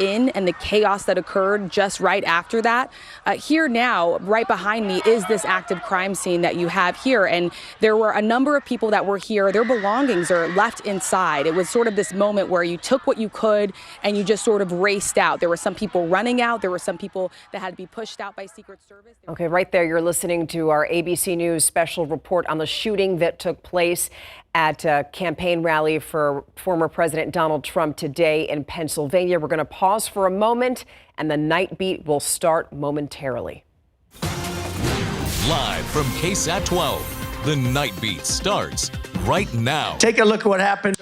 in and the chaos that occurred just right after that. Here now, right behind me, is this active crime scene that you have here. And there were a number of people that were here. Their belongings are left inside. It was sort of this moment where you took what you could and you just sort of raced out. There were some people running out. There were some people that had to be pushed out by Secret Service. Okay, right there, you're listening to our ABC News special report on the shooting that took place at a campaign rally for former President Donald Trump today in Pennsylvania. We're going to pause for a moment, and the Night Beat will start momentarily. Live from KSAT 12, the Night Beat starts right now. Take a look at what happened.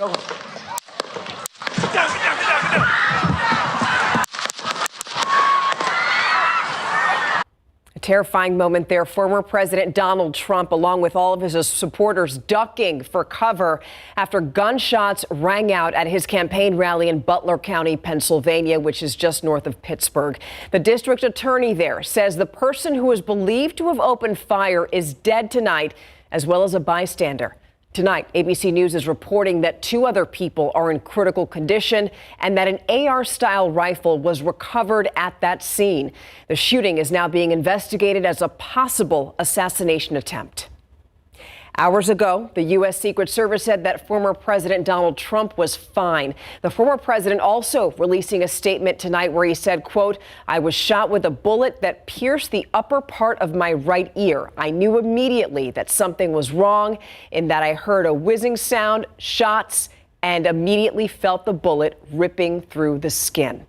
A terrifying moment there. Former President Donald Trump, along with all of his supporters, ducking for cover after gunshots rang out at his campaign rally in Butler County, Pennsylvania, which is just north of Pittsburgh. The district attorney there says the person who is believed to have opened fire is dead tonight, as well as a bystander. Tonight, ABC News is reporting that 2 other people are in critical condition and that an AR-style rifle was recovered at that scene. The shooting is now being investigated as a possible assassination attempt. Hours ago, the U.S. Secret Service said that former President Donald Trump was fine. The former president also releasing a statement tonight where he said, quote, "I was shot with a bullet that pierced the upper part of my right ear. I knew immediately that something was wrong in that I heard a whizzing sound, shots, and immediately felt the bullet ripping through the skin."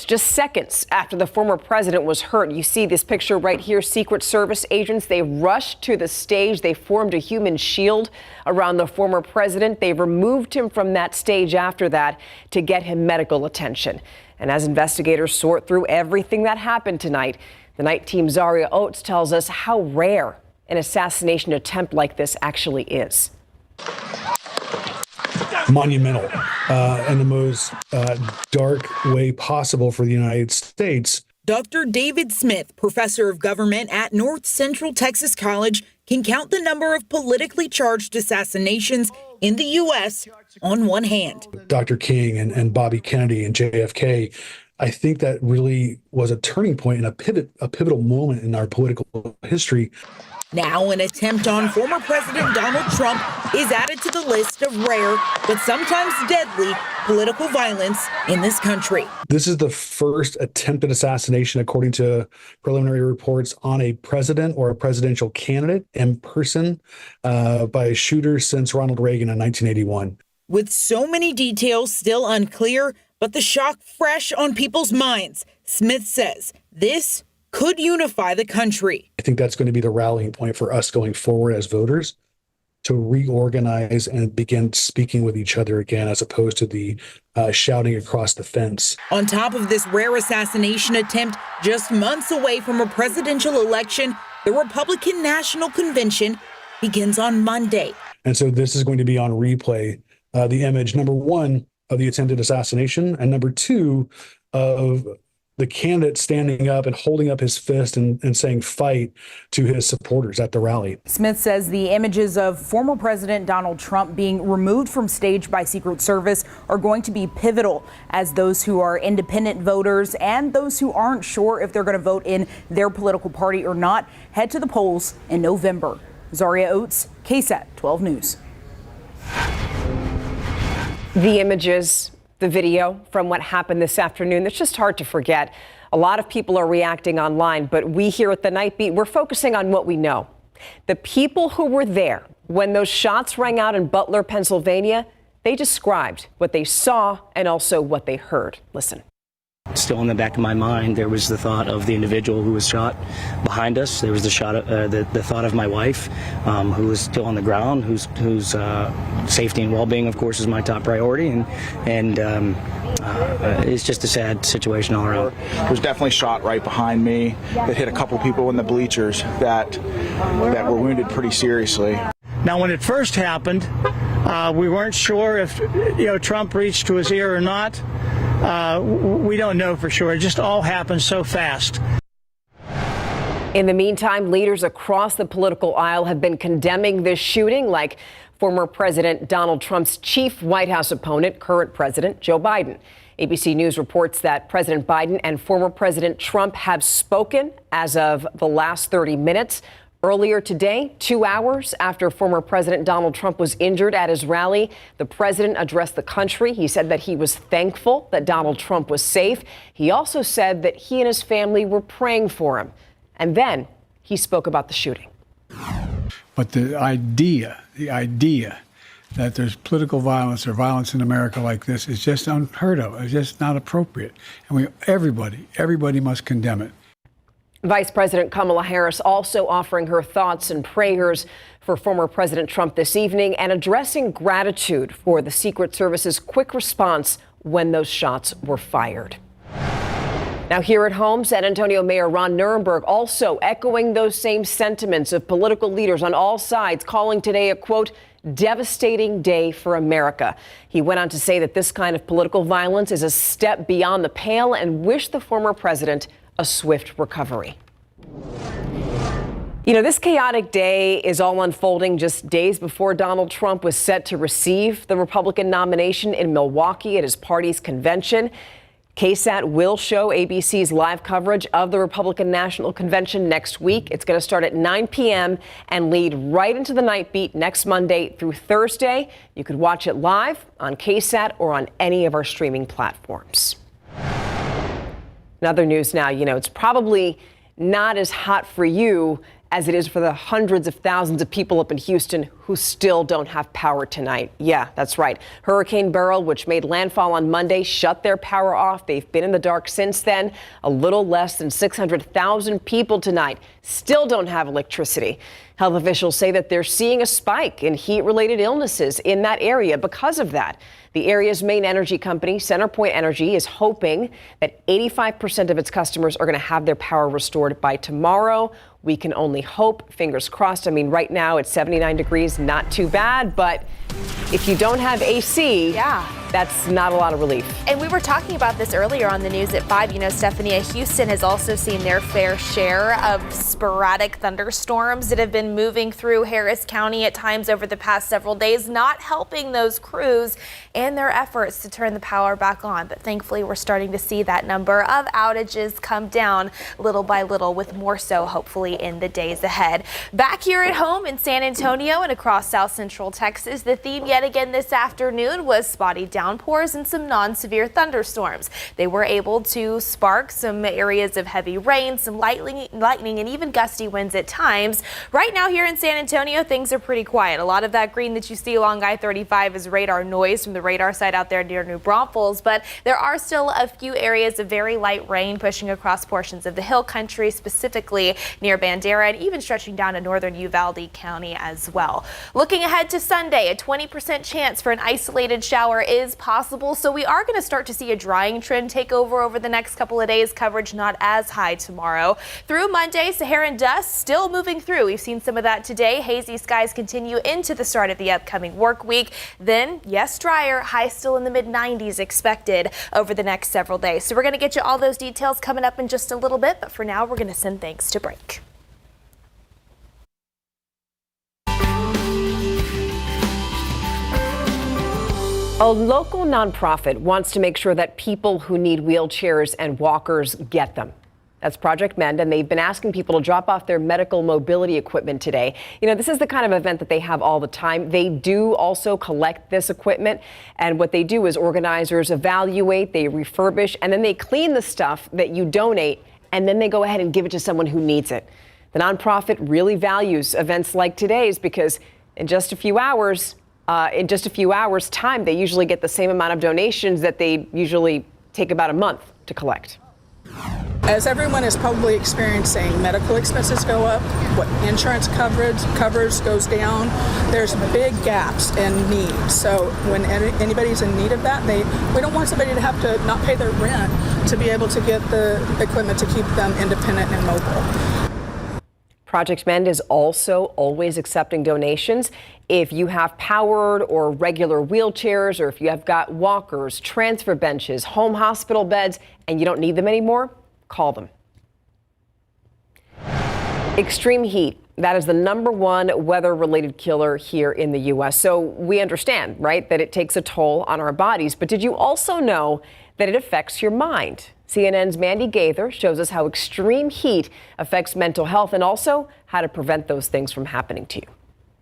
Just seconds after the former president was hurt. You see this picture right here. Secret Service agents, they rushed to the stage. They formed a human shield around the former president. They removed him from that stage after that to get him medical attention. And as investigators sort through everything that happened tonight, the night team Zaria Oates tells us how rare an assassination attempt like this actually is. Monumental in the most dark way possible for the United States. Dr. David Smith, professor of government at North Central Texas College, can count the number of politically charged assassinations in the U.S. on one hand. Dr. King and Bobby Kennedy and JFK, I think that really was a turning point and a pivotal moment in our political history. Now, an attempt on former President Donald Trump is added to the list of rare, but sometimes deadly, political violence in this country. This is the first attempted assassination, according to preliminary reports, on a president or a presidential candidate in person by a shooter since Ronald Reagan in 1981. With so many details still unclear, but the shock fresh on people's minds, Smith says this could unify the country. I think that's going to be the rallying point for us going forward as voters, to reorganize and begin speaking with each other again, as opposed to the shouting across the fence. On top of this rare assassination attempt, just months away from a presidential election, the Republican National Convention begins on Monday. And so this is going to be on replay, the image, number one, of the attempted assassination, and number two, of the candidate standing up and holding up his fist and saying fight to his supporters at the rally. Smith says the images of former President Donald Trump being removed from stage by Secret Service are going to be pivotal, as those who are independent voters and those who aren't sure if they're going to vote in their political party or not head to the polls in November. Zaria Oates, KSAT 12 News. The images, the video from what happened this afternoon, it's just hard to forget. A lot of people are reacting online, but we here at the Night Beat, we're focusing on what we know. The people who were there when those shots rang out in Butler, Pennsylvania, they described what they saw and also what they heard. Listen. Still in the back of my mind, there was the thought of the individual who was shot behind us. There was the thought of my wife, who is still on the ground, whose safety and well-being, of course, is my top priority, and it's just a sad situation all around. There was definitely shot right behind me that hit a couple people in the bleachers that were wounded pretty seriously. Now, when it first happened, we weren't sure if Trump reached to his ear or not. We don't know for sure. It just all happened so fast. In the meantime, leaders across the political aisle have been condemning this shooting, like former President Donald Trump's chief White House opponent, current President Joe Biden. ABC News reports that President Biden and former President Trump have spoken as of the last 30 minutes. Earlier today, 2 hours after former President Donald Trump was injured at his rally, the president addressed the country. He said that he was thankful that Donald Trump was safe. He also said that he and his family were praying for him. And then he spoke about the shooting. But the idea that there's political violence or violence in America like this is just unheard of. It's just not appropriate. And everybody must condemn it. Vice President Kamala Harris also offering her thoughts and prayers for former President Trump this evening and addressing gratitude for the Secret Service's quick response when those shots were fired. Now here at home, San Antonio Mayor Ron Nirenberg also echoing those same sentiments of political leaders on all sides, calling today a, quote, devastating day for America. He went on to say that this kind of political violence is a step beyond the pale and wished the former president a swift recovery. You know, this chaotic day is all unfolding just days before Donald Trump was set to receive the Republican nomination in Milwaukee at his party's convention. KSAT will show ABC's live coverage of the Republican National Convention next week. It's going to start at 9 p.m. and lead right into the Nightbeat next Monday through Thursday. You could watch it live on KSAT or on any of our streaming platforms. In other news now, you know, it's probably not as hot for you as it is for the hundreds of thousands of people up in Houston who still don't have power tonight. Yeah, that's right. Hurricane Beryl, which made landfall on Monday, shut their power off. They've been in the dark since then. A little less than 600,000 people tonight still don't have electricity. Health officials say that they're seeing a spike in heat-related illnesses in that area because of that. The area's main energy company, CenterPoint Energy, is hoping that 85% of its customers are going to have their power restored by tomorrow. We can only hope, fingers crossed. I mean, right now it's 79 degrees, not too bad, but if you don't have AC, that's not a lot of relief. And we were talking about this earlier on the news at 5. You know, Stephanie, Houston has also seen their fair share of sporadic thunderstorms that have been moving through Harris County at times over the past several days, not helping those crews and their efforts to turn the power back on. But thankfully, we're starting to see that number of outages come down little by little, with more so hopefully in the days ahead. Back here at home in San Antonio and across South Central Texas, the theme yet again this afternoon was spotty downpours and some non-severe thunderstorms. They were able to spark some areas of heavy rain, some lightning, and even gusty winds at times. Right now here in San Antonio, things are pretty quiet. A lot of that green that you see along I-35 is radar noise from the radar site out there near New Braunfels, but there are still a few areas of very light rain pushing across portions of the hill country, specifically near Bandera and even stretching down to northern Uvalde County as well. Looking ahead to Sunday, a 20% chance for an isolated shower is possible, so we are going to start to see a drying trend take over the next couple of days. Coverage not as high tomorrow. Through Monday, Saharan dust still moving through. We've seen some of that today. Hazy skies continue into the start of the upcoming work week. Then, yes, drier. High still in the mid-90s expected over the next several days. So we're going to get you all those details coming up in just a little bit, but for now, we're going to send things to break. A local nonprofit wants to make sure that people who need wheelchairs and walkers get them. That's Project Mend, and they've been asking people to drop off their medical mobility equipment today. You know, this is the kind of event that they have all the time. They do also collect this equipment, and what they do is organizers evaluate, they refurbish, and then they clean the stuff that you donate, and then they go ahead and give it to someone who needs it. The nonprofit really values events like today's because in just a few hours time, they usually get the same amount of donations that they usually take about a month to collect. As everyone is probably experiencing, medical expenses go up, what insurance coverage goes down. There's big gaps in need. So when anybody's in need of that, we don't want somebody to have to not pay their rent to be able to get the equipment to keep them independent and mobile. Project Mend is also always accepting donations. If you have powered or regular wheelchairs, or if you have got walkers, transfer benches, home hospital beds, and you don't need them anymore, call them. Extreme heat. That is the #1 weather-related killer here in the U.S. So we understand, right, that it takes a toll on our bodies. But did you also know that it affects your mind. CNN's Mandy Gaither shows us how extreme heat affects mental health and also how to prevent those things from happening to you.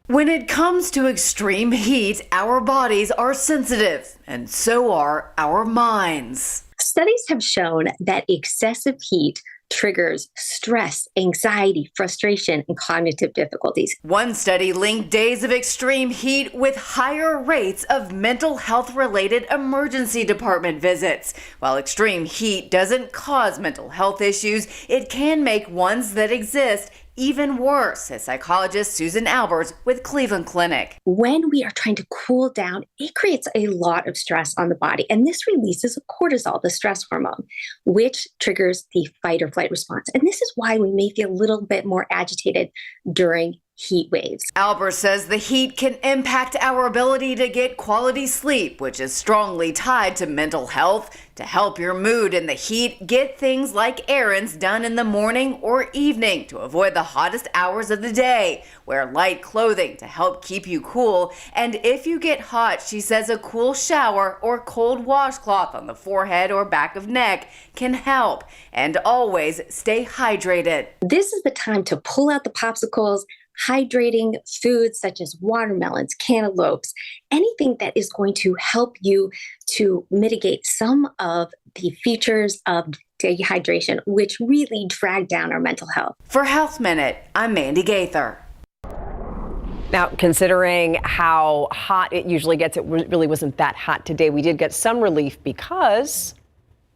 When it comes to extreme heat, our bodies are sensitive, and so are our minds. Studies have shown that excessive heat triggers stress, anxiety, frustration, and cognitive difficulties. One study linked days of extreme heat with higher rates of mental health-related emergency department visits. While extreme heat doesn't cause mental health issues, it can make ones that exist even worse, says psychologist Susan Alberts with Cleveland Clinic. When we are trying to cool down, it creates a lot of stress on the body. And this releases cortisol, the stress hormone, which triggers the fight or flight response. And this is why we may feel a little bit more agitated during heat waves. Albert says the heat can impact our ability to get quality sleep, which is strongly tied to mental health. To help your mood in the heat, get things like errands done in the morning or evening to avoid the hottest hours of the day. Wear light clothing to help keep you cool. And if you get hot, she says a cool shower or cold washcloth on the forehead or back of neck can help. And always stay hydrated. This is the time to pull out the popsicles, hydrating foods such as watermelons, cantaloupes, anything that is going to help you to mitigate some of the features of dehydration, which really drag down our mental health. For Health Minute, I'm Mandy Gaither. Now, considering how hot it usually gets, it really wasn't that hot today. We did get some relief because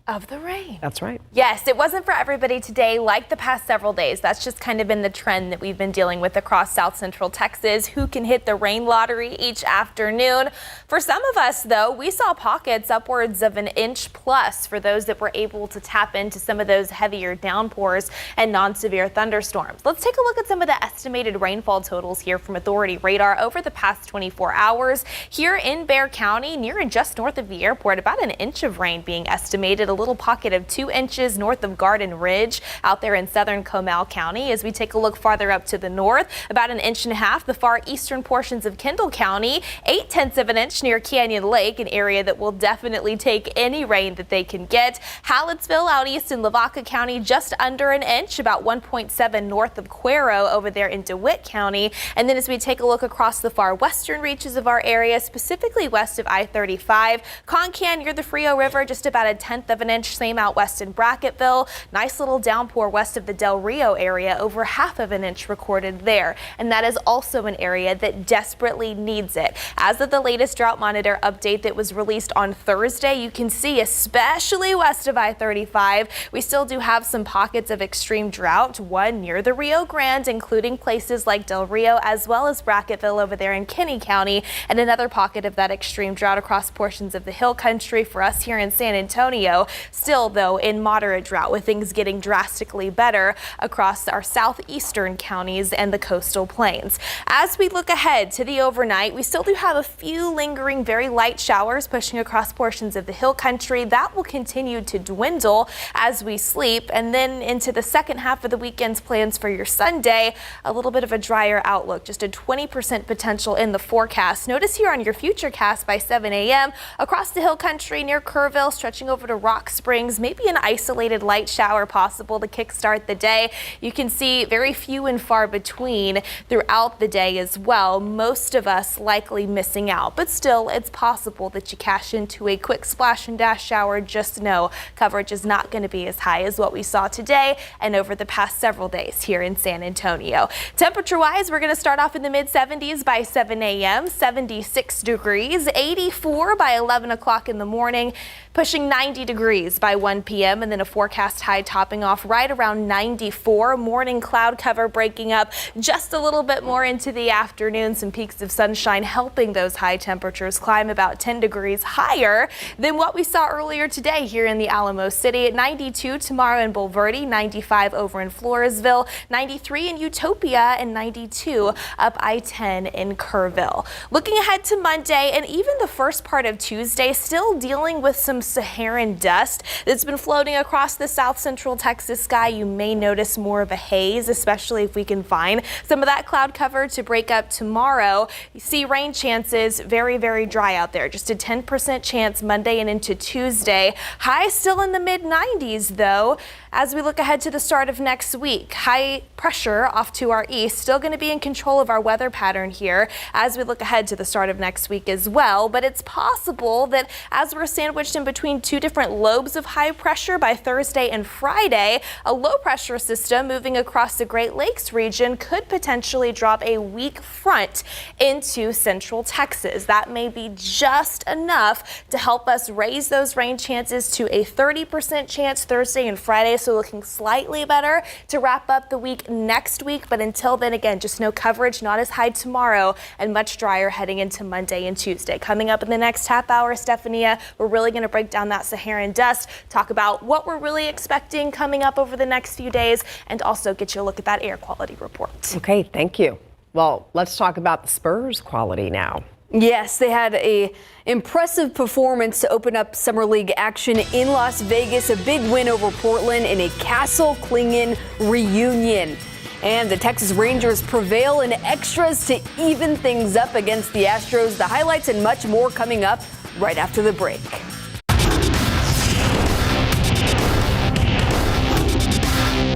of the rain. That's right. Yes, it wasn't for everybody today like the past several days. That's just kind of been the trend that we've been dealing with across South Central Texas. Who can hit the rain lottery each afternoon? For some of us, though, we saw pockets upwards of an inch plus for those that were able to tap into some of those heavier downpours and non-severe thunderstorms. Let's take a look at some of the estimated rainfall totals here from Authority Radar over the past 24 hours. Here in Bexar County, near and just north of the airport, about an inch of rain being estimated. A little pocket of 2 inches north of Garden Ridge out there in southern Comal County. As we take a look farther up to the north, about an inch and a half the far eastern portions of Kendall County, 0.8 of an inch near Canyon Lake, an area that will definitely take any rain that they can get. Hallettsville out east in Lavaca County, just under an inch, about 1.7 north of Cuero over there in DeWitt County. And then as we take a look across the far western reaches of our area, specifically west of I-35, Concan near the Frio River, just about 1/10 of an inch. Same out west in Brackettville. Nice little downpour west of the Del Rio area, over 1/2 of an inch recorded there. And that is also an area that desperately needs it. As of the latest drought monitor update that was released on Thursday, you can see, especially west of I-35, we still do have some pockets of extreme drought, one near the Rio Grande, including places like Del Rio, as well as Brackettville over there in Kinney County, and another pocket of that extreme drought across portions of the hill country for us here in San Antonio. Still, though, in moderate drought, with things getting drastically better across our southeastern counties and the coastal plains. As we look ahead to the overnight, we still do have a few lingering very light showers pushing across portions of the hill country. That will continue to dwindle as we sleep, and then into the second half of the weekend's plans for your Sunday, a little bit of a drier outlook, just a 20% potential in the forecast. Notice here on your futurecast by 7 a.m. across the hill country near Kerrville, stretching over to Rock Springs, maybe an isolated light shower possible to kickstart the day. You can see very few and far between throughout the day as well. Most of us likely missing out, but still it's possible that you cash into a quick splash and dash shower. Just know coverage is not going to be as high as what we saw today and over the past several days here in San Antonio. Temperature wise, we're going to start off in the mid 70s by 7 a.m., 76 degrees, 84 by 11 o'clock in the morning, pushing 90 degrees by 1 p.m. and then a forecast high topping off right around 94. Morning cloud cover breaking up just a little bit more into the afternoon. Some peaks of sunshine helping those high temperatures climb about 10 degrees higher than what we saw earlier today here in the Alamo City. At 92 tomorrow in Bulverde, 95 over in Floresville, 93 in Utopia, and 92 up I-10 in Kerrville. Looking ahead to Monday and even the first part of Tuesday, still dealing with some Saharan dust dust that's been floating across the south central Texas sky. You may notice more of a haze, especially if we can find some of that cloud cover to break up tomorrow. You see rain chances very, very dry out there. Just a 10% chance Monday and into Tuesday. High still in the mid 90s though. As we look ahead to the start of next week, high pressure off to our east, still going to be in control of our weather pattern here as we look ahead to the start of next week as well. But it's possible that as we're sandwiched in between two different lobes of high pressure by Thursday and Friday, a low pressure system moving across the Great Lakes region could potentially drop a weak front into central Texas. That may be just enough to help us raise those rain chances to a 30% chance Thursday and Friday. So looking slightly better to wrap up the week next week. But until then, again, just no coverage, not as high tomorrow, and much drier heading into Monday and Tuesday. Coming up in the next half hour, Stephania, we're really going to break down that Saharan dust, talk about what we're really expecting coming up over the next few days, and also get you a look at that air quality report. Okay, thank you. Well, let's talk about the Spurs quality now. Yes, they had a impressive performance to open up Summer League action in Las Vegas. A big win over Portland in a Castle-Klingon reunion. And the Texas Rangers prevail in extras to even things up against the Astros. The highlights and much more coming up right after the break.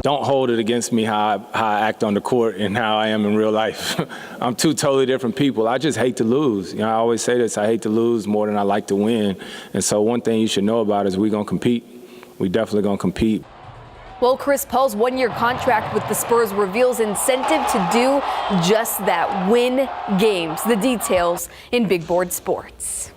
Don't hold it against me how I act on the court and how I am in real life. I'm two totally different people. I just hate to lose. You know, I always say this, I hate to lose more than I like to win. And so one thing you should know about is we're going to compete. We definitely going to compete. Well, Chris Paul's one-year contract with the Spurs reveals incentive to do just that, win games. The details in Big Board Sports.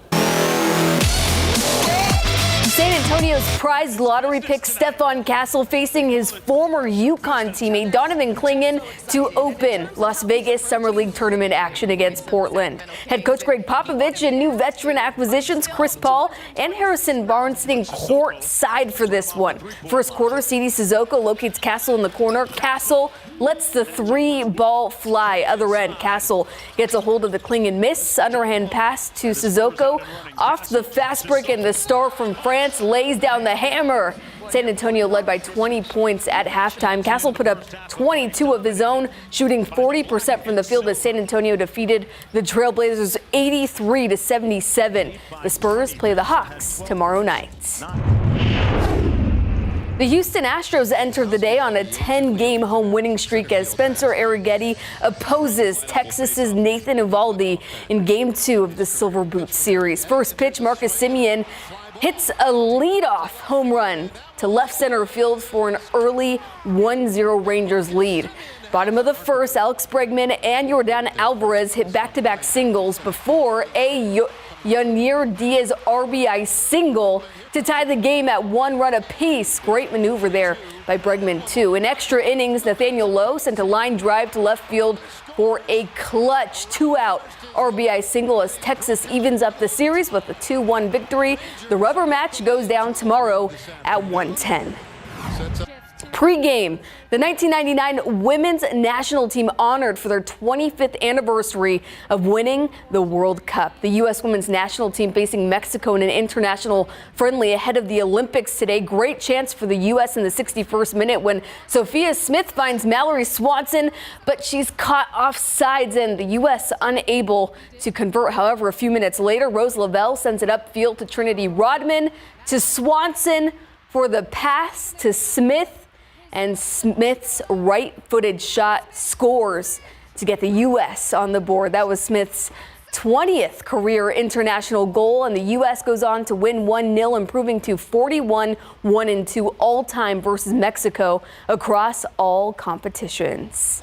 San Antonio's prize lottery pick Stephon Castle facing his former UConn teammate Donovan Clingan to open Las Vegas Summer League tournament action against Portland. Head coach Greg Popovich and new veteran acquisitions Chris Paul and Harrison Barnes sitting courtside for this one. First quarter, CD Sissoko locates Castle in the corner. Castle lets the three ball fly. Other end, Castle gets a hold of the Clingan miss. Underhand pass to Sissoko. Off the fast break, and the star from France lays down the hammer. San Antonio led by 20 points at halftime. Castle put up 22 of his own, shooting 40% from the field as San Antonio defeated the Trailblazers 83-77. The Spurs play the Hawks tomorrow night. The Houston Astros entered the day on a 10-game home winning streak as Spencer Arrighetti opposes Texas's Nathan Eovaldi in Game 2 of the Silver Boot Series. First pitch, Marcus Semien hits a leadoff home run to left center field for an early 1-0 Rangers lead. Bottom of the first, Alex Bregman and Yordan Alvarez hit back-to-back singles before a Yanier Diaz RBI single to tie the game at 1 run apiece. Great maneuver there by Bregman, too. In extra innings, Nathaniel Lowe sent a line drive to left field for a clutch 2-out RBI single as Texas evens up the series with a 2-1 victory. The rubber match goes down tomorrow at 1:10. Pre-game, the 1999 women's national team honored for their 25th anniversary of winning the World Cup. The U.S. women's national team facing Mexico in an international friendly ahead of the Olympics today. Great chance for the U.S. in the 61st minute when Sophia Smith finds Mallory Swanson, but she's caught offsides and the U.S. unable to convert. However, a few minutes later, Rose Lavelle sends it upfield to Trinity Rodman, to Swanson for the pass to Smith. And Smith's right-footed shot scores to get the U.S. on the board. That was Smith's 20th career international goal, and the U.S. goes on to win 1-0, improving to 41-1-2 all-time versus Mexico across all competitions.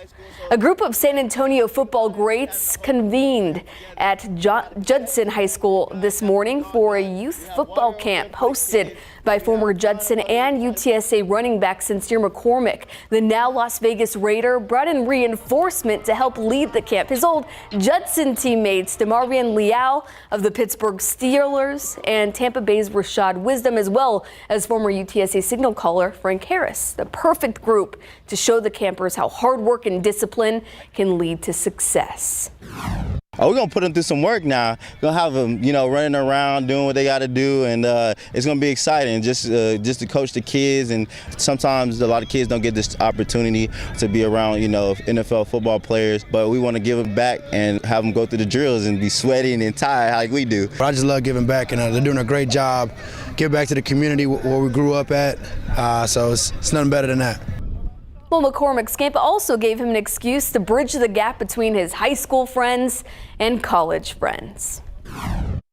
A group of San Antonio football greats convened at Judson High School this morning for a youth football camp hosted by former Judson and UTSA running back Sincere McCormick. The now Las Vegas Raider brought in reinforcement to help lead the camp. His old Judson teammates, DeMarvion Leal of the Pittsburgh Steelers and Tampa Bay's Rashad Wisdom, as well as former UTSA signal caller Frank Harris. The perfect group to show the campers how hard work and discipline discipline can lead to success. Oh, we're going to put them through some work now. We're going to have them, running around, doing what they got to do, and it's going to be exciting just to coach the kids. And sometimes a lot of kids don't get this opportunity to be around, NFL football players, but we want to give them back and have them go through the drills and be sweaty and tired like we do. I just love giving back, and they're doing a great job. Give back to the community where we grew up at, so it's nothing better than that. Well, McCormick's camp also gave him an excuse to bridge the gap between his high school friends and college friends.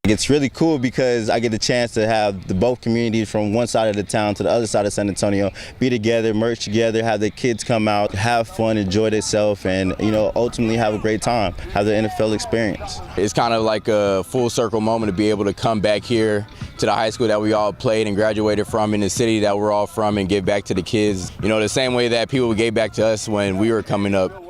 It's really cool because I get the chance to have both communities from one side of the town to the other side of San Antonio be together, merge together, have the kids come out, have fun, enjoy themselves, and ultimately have a great time, have the NFL experience. It's kind of like a full circle moment to be able to come back here to the high school that we all played and graduated from, in the city that we're all from, and give back to the kids, the same way that people gave back to us when we were coming up.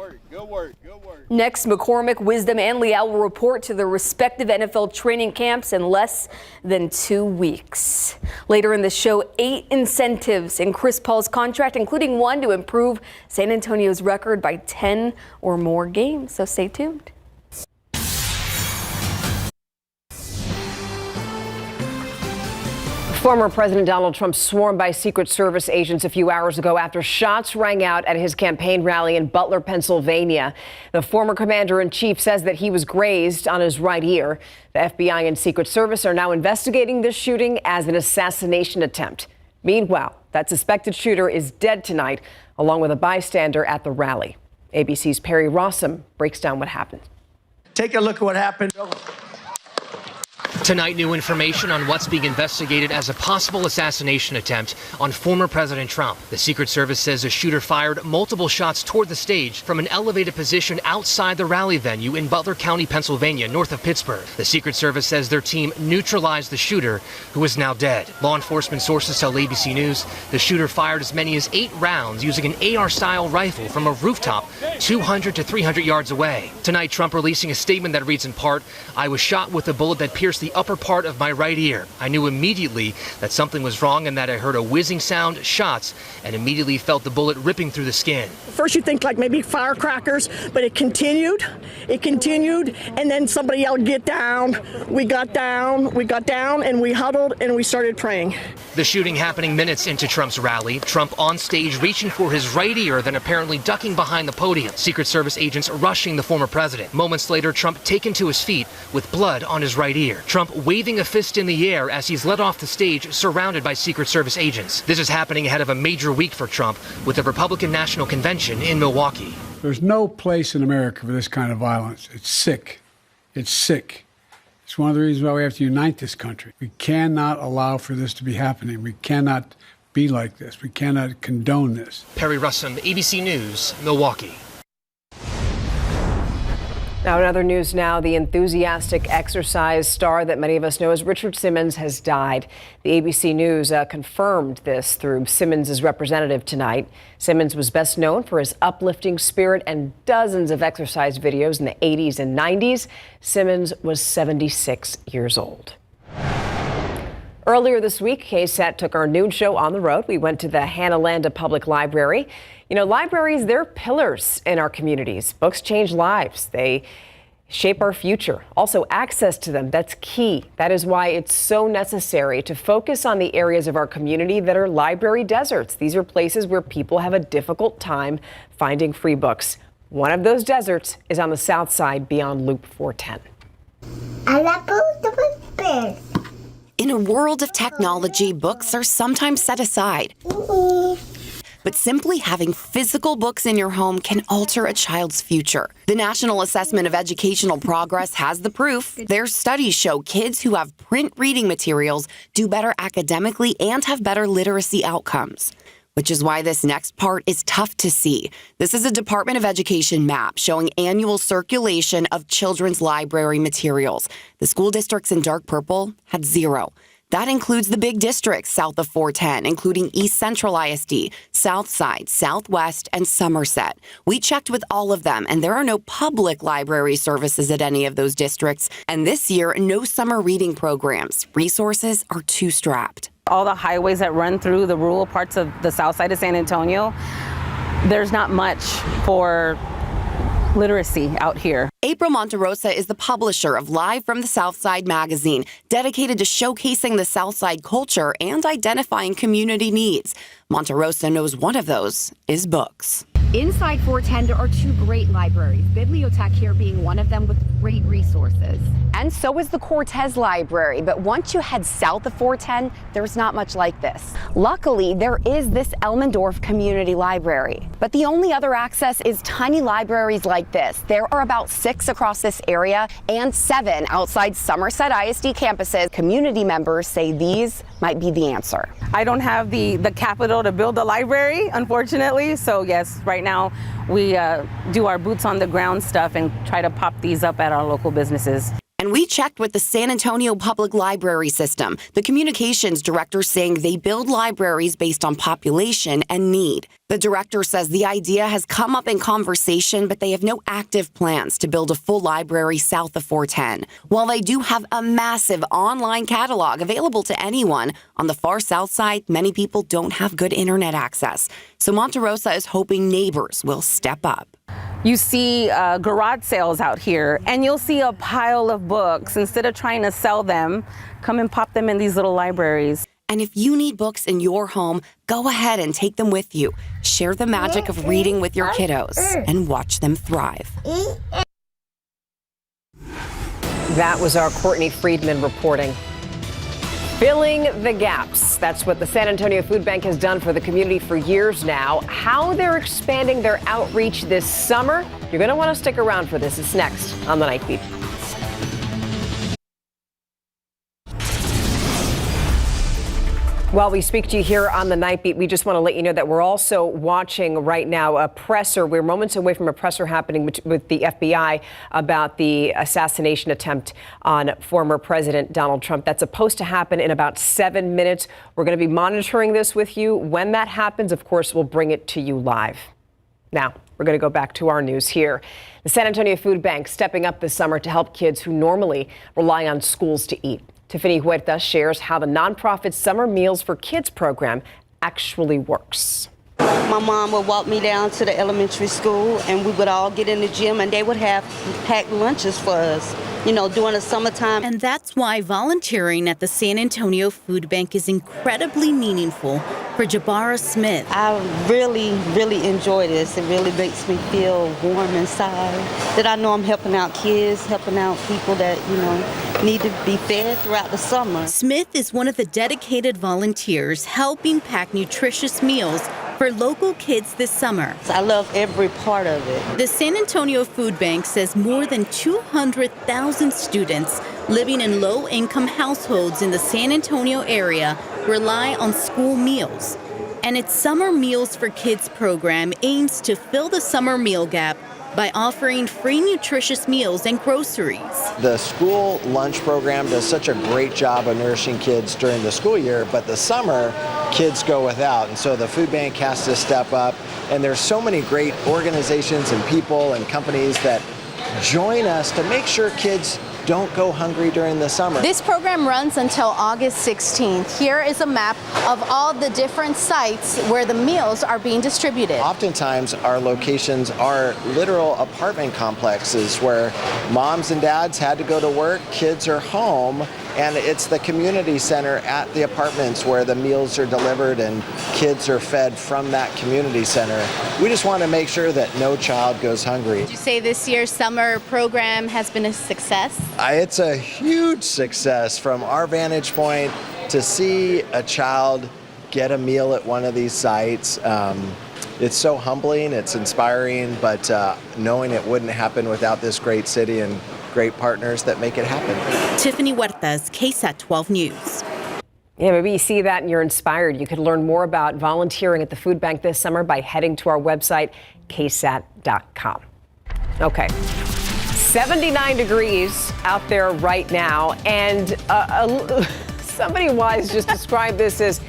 Next, McCormick, Wisdom, and Leal will report to their respective NFL training camps in less than 2 weeks. Later in the show, 8 incentives in Chris Paul's contract, including one to improve San Antonio's record by 10 or more games. So stay tuned. Former President Donald Trump swarmed by Secret Service agents a few hours ago after shots rang out at his campaign rally in Butler, Pennsylvania. The former commander-in-chief says that he was grazed on his right ear. The FBI and Secret Service are now investigating this shooting as an assassination attempt. Meanwhile, that suspected shooter is dead tonight, along with a bystander at the rally. ABC's Perry Rossum breaks down what happened. Take a look at what happened. Tonight, new information on what's being investigated as a possible assassination attempt on former President Trump. The Secret Service says a shooter fired multiple shots toward the stage from an elevated position outside the rally venue in Butler County, Pennsylvania, north of Pittsburgh. The Secret Service says their team neutralized the shooter, who is now dead. Law enforcement sources tell ABC News the shooter fired as many as 8 rounds using an AR-style rifle from a rooftop 200 to 300 yards away. Tonight, Trump releasing a statement that reads in part, "I was shot with a bullet that pierced the upper part of my right ear. I knew immediately that something was wrong and that I heard a whizzing sound, shots, and immediately felt the bullet ripping through the skin." First you think like maybe firecrackers, but it continued, and then somebody yelled, "Get down." We got down, and we huddled and we started praying. The shooting happening minutes into Trump's rally. Trump on stage reaching for his right ear, then apparently ducking behind the podium. Secret Service agents rushing the former president. Moments later, Trump taken to his feet with blood on his right ear. Trump waving a fist in the air as he's led off the stage, surrounded by Secret Service agents. This is happening ahead of a major week for Trump with the Republican National Convention in Milwaukee. There's no place in America for this kind of violence. It's sick. It's sick. It's one of the reasons why we have to unite this country. We cannot allow for this to be happening. We cannot be like this. We cannot condone this. Perry Russum, ABC News, Milwaukee. Now, in other news now, the enthusiastic exercise star that many of us know as Richard Simmons has died. The ABC News confirmed this through Simmons' representative tonight. Simmons was best known for his uplifting spirit and dozens of exercise videos in the 80s and 90s. Simmons was 76 years old. Earlier this week, KSAT took our noon show on the road. We went to the Hanalanda Public Library. Libraries, they're pillars in our communities. Books change lives. They shape our future. Also, access to them, that's key. That is why it's so necessary to focus on the areas of our community that are library deserts. These are places where people have a difficult time finding free books. One of those deserts is on the south side beyond Loop 410. In a world of technology, books are sometimes set aside. But simply having physical books in your home can alter a child's future. The National Assessment of Educational Progress has the proof. Their studies show kids who have print reading materials do better academically and have better literacy outcomes. Which is why this next part is tough to see. This is a Department of Education map showing annual circulation of children's library materials. The school districts in dark purple had 0. That includes the big districts south of 410, including East Central ISD, South Side, Southwest, and Somerset. We checked with all of them, and there are no public library services at any of those districts. And this year, no summer reading programs. Resources are too strapped. All the highways that run through the rural parts of the south side of San Antonio, there's not much for literacy out here. April Monterosa is the publisher of Live from the Southside magazine, dedicated to showcasing the Southside culture and identifying community needs. Monterosa knows one of those is books. Inside 410, there are two great libraries, Bibliotech here being one of them with great resources. And so is the Cortez Library, but once you head south of 410, there's not much like this. Luckily, there is this Elmendorf Community Library, but the only other access is tiny libraries like this. There are about 6 across this area and 7 outside Somerset ISD campuses. Community members say these might be the answer. I don't have the capital to build a library, unfortunately, so yes, right now we do our boots on the ground stuff and try to pop these up at our local businesses. And we checked with the San Antonio Public Library System, the communications director saying they build libraries based on population and need. The director says the idea has come up in conversation, but they have no active plans to build a full library south of 410. While they do have a massive online catalog available to anyone, on the far south side, many people don't have good internet access. So Monterosa is hoping neighbors will step up. You see garage sales out here, and you'll see a pile of books. Instead of trying to sell them, come and pop them in these little libraries. And if you need books in your home, go ahead and take them with you. Share the magic of reading with your kiddos and watch them thrive. That was our Courtney Friedman reporting. Filling the gaps. That's what the San Antonio Food Bank has done for the community for years now. How they're expanding their outreach this summer, you're going to want to stick around for this. It's next on the Nightbeat. While we speak to you here on the Nightbeat, we just want to let you know that we're also watching right now a presser. We're moments away from a presser happening with the FBI about the assassination attempt on former President Donald Trump. That's supposed to happen in about 7 minutes. We're going to be monitoring this with you. When that happens, of course, we'll bring it to you live. Now, we're going to go back to our news here. The San Antonio Food Bank stepping up this summer to help kids who normally rely on schools to eat. Tiffany Huerta shares how the nonprofit Summer Meals for Kids program actually works. My mom would walk me down to the elementary school, and we would all get in the gym, and they would have packed lunches for us, during the summertime. And that's why volunteering at the San Antonio Food Bank is incredibly meaningful for Jabara Smith. I really, really enjoy this. It really makes me feel warm inside, that I know I'm helping out kids, helping out people that, need to be fed throughout the summer. Smith is one of the dedicated volunteers helping pack nutritious meals for local kids this summer. I love every part of it. The San Antonio Food Bank says more than 200,000 students living in low-income households in the San Antonio area rely on school meals. And its Summer Meals for Kids program aims to fill the summer meal gap by offering free nutritious meals and groceries. The school lunch program does such a great job of nourishing kids during the school year, but the summer, kids go without. And so the food bank has to step up. And there's so many great organizations and people and companies that join us to make sure kids don't go hungry during the summer. This program runs until August 16th. Here is a map of all the different sites where the meals are being distributed. Oftentimes our locations are literal apartment complexes where moms and dads had to go to work, kids are home, and it's the community center at the apartments where the meals are delivered and kids are fed from that community center. We just want to make sure that no child goes hungry. Would you say this year's summer program has been a success? It's a huge success from our vantage point to see a child get a meal at one of these sites. It's so humbling, it's inspiring, but knowing it wouldn't happen without this great city and great partners that make it happen. Tiffany Huertas, KSAT 12 News. Yeah, maybe you see that and you're inspired. You can learn more about volunteering at the food bank this summer by heading to our website, ksat.com. Okay. 79 degrees out there right now, and somebody wise just described this as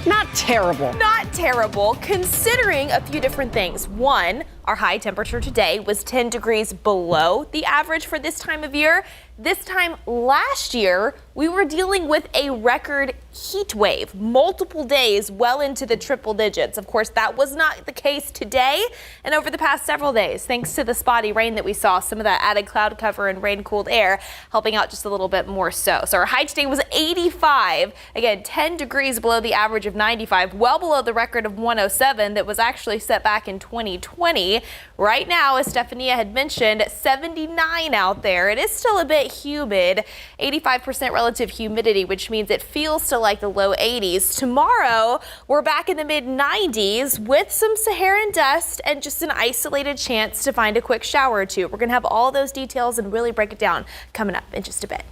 not terrible. Not terrible, considering a few different things. One, Our high temperature today was 10 degrees below the average for this time of year. This time last year, we were dealing with a record heat wave, multiple days well into the triple digits. Of course, that was not the case today and over the past several days, thanks to the spotty rain that we saw, some of that added cloud cover and rain-cooled air helping out just a little bit more so. So our high today was 85, again, 10 degrees below the average of 95, well below the record of 107 that was actually set back in 2020. Right now, as Stephania had mentioned, 79 out there. It is still a bit humid, 85% relative humidity, which means it feels still like the low 80s. Tomorrow, we're back in the mid 90s with some Saharan dust and just an isolated chance to find a quick shower or two. We're going to have all those details and really break it down coming up in just a bit.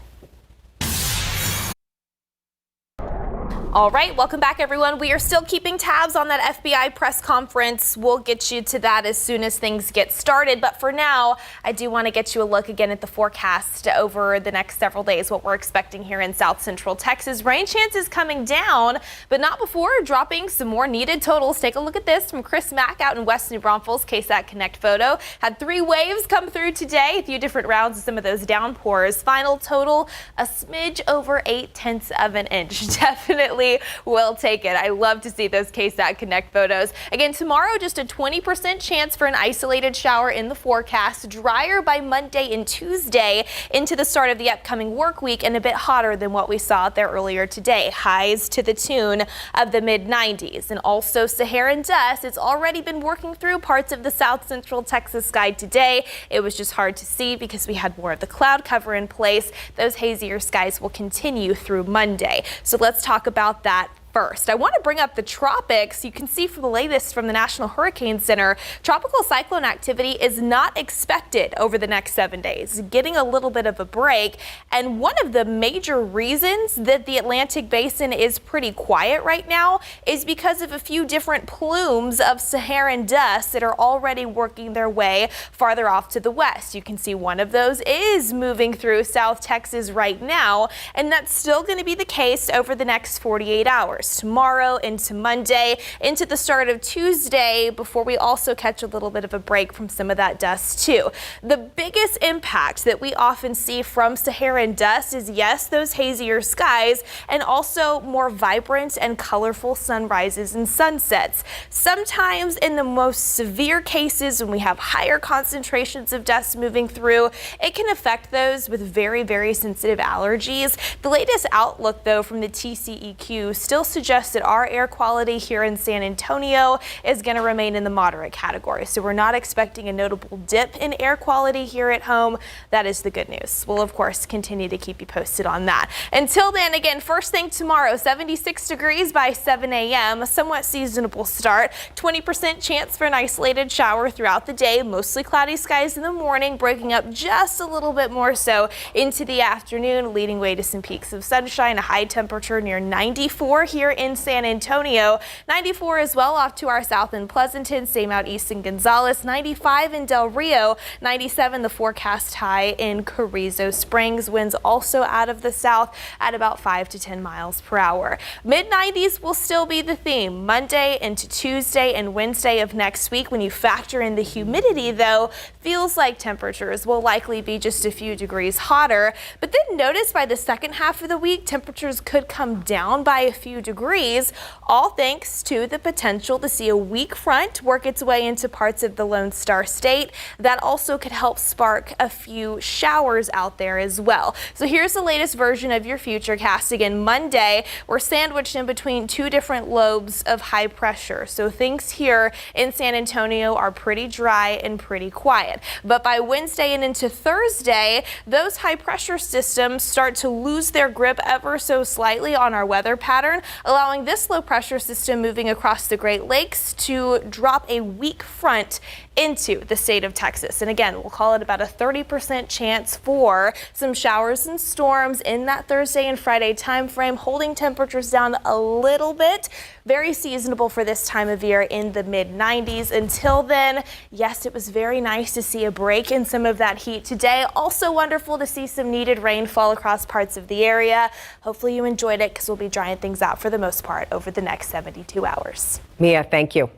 All right, welcome back, everyone. We are still keeping tabs on that FBI press conference. We'll get you to that as soon as things get started. But for now, I do want to get you a look again at the forecast over the next several days, what we're expecting here in South Central Texas. Rain chances coming down, but not before dropping some more needed totals. Take a look at this from Chris Mack out in West New Braunfels. KSAT Connect photo. Had 3 waves come through today, a few different rounds of some of those downpours. Final total, a smidge over 0.8 of an inch. Definitely will take it. I love to see those KSAT Connect photos. Again, tomorrow, just a 20% chance for an isolated shower in the forecast. Drier by Monday and Tuesday into the start of the upcoming work week and a bit hotter than what we saw out there earlier today. Highs to the tune of the mid 90s. And also Saharan dust. It's already been working through parts of the South Central Texas sky today. It was just hard to see because we had more of the cloud cover in place. Those hazier skies will continue through Monday. So let's talk about that first. I want to bring up the tropics. You can see from the latest from the National Hurricane Center, tropical cyclone activity is not expected over the next 7 days, getting a little bit of a break. And one of the major reasons that the Atlantic Basin is pretty quiet right now is because of a few different plumes of Saharan dust that are already working their way farther off to the west. You can see one of those is moving through South Texas right now, and that's still going to be the case over the next 48 hours. Tomorrow into Monday, into the start of Tuesday, before we also catch a little bit of a break from some of that dust too. The biggest impact that we often see from Saharan dust is, yes, those hazier skies and also more vibrant and colorful sunrises and sunsets. Sometimes in the most severe cases, when we have higher concentrations of dust moving through, it can affect those with very, very sensitive allergies. The latest outlook, though, from the TCEQ still suggests that our air quality here in San Antonio is going to remain in the moderate category. So we're not expecting a notable dip in air quality here at home. That is the good news. We'll, of course, continue to keep you posted on that. Until then, again, first thing tomorrow, 76 degrees by 7 a.m., a somewhat seasonable start, 20% chance for an isolated shower throughout the day, mostly cloudy skies in the morning, breaking up just a little bit more so into the afternoon, leading way to some peaks of sunshine, a high temperature near 94 here in San Antonio, 94 as well off to our south in Pleasanton, same out east in Gonzales, 95 in Del Rio, 97 the forecast high in Carrizo Springs. Winds also out of the south at about 5 to 10 miles per hour. Mid 90s will still be the theme Monday into Tuesday and Wednesday of next week. When you factor in the humidity, though, feels like temperatures will likely be just a few degrees hotter. But then notice by the second half of the week, temperatures could come down by a few degrees, all thanks to the potential to see a weak front work its way into parts of the Lone Star State. That also could help spark a few showers out there as well. So here's the latest version of your futurecast. Again, Monday, we're sandwiched in between 2 different lobes of high pressure. So things here in San Antonio are pretty dry and pretty quiet. But by Wednesday and into Thursday, those high pressure systems start to lose their grip ever so slightly on our weather pattern, allowing this low pressure system moving across the Great Lakes to drop a weak front into the state of Texas. And again, we'll call it about a 30% chance for some showers and storms in that Thursday and Friday time frame, holding temperatures down a little bit. Very seasonable for this time of year in the mid 90s. Until then, yes, it was very nice to see a break in some of that heat today. Also wonderful to see some needed rain fall across parts of the area. Hopefully you enjoyed it, because we'll be drying things out for the most part over the next 72 hours. Mia, thank you.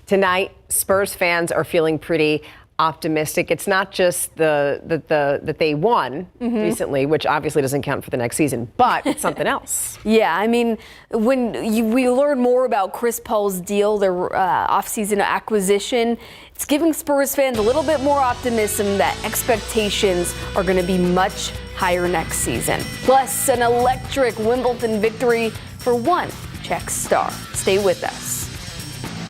Tonight, Spurs fans are feeling pretty optimistic. It's not just that they won recently, which obviously doesn't count for the next season, but it's something else. Yeah, I mean, when we learn more about Chris Paul's deal, their offseason acquisition, it's giving Spurs fans a little bit more optimism that expectations are going to be much higher next season. Plus, an electric Wimbledon victory for one Czech star. Stay with us.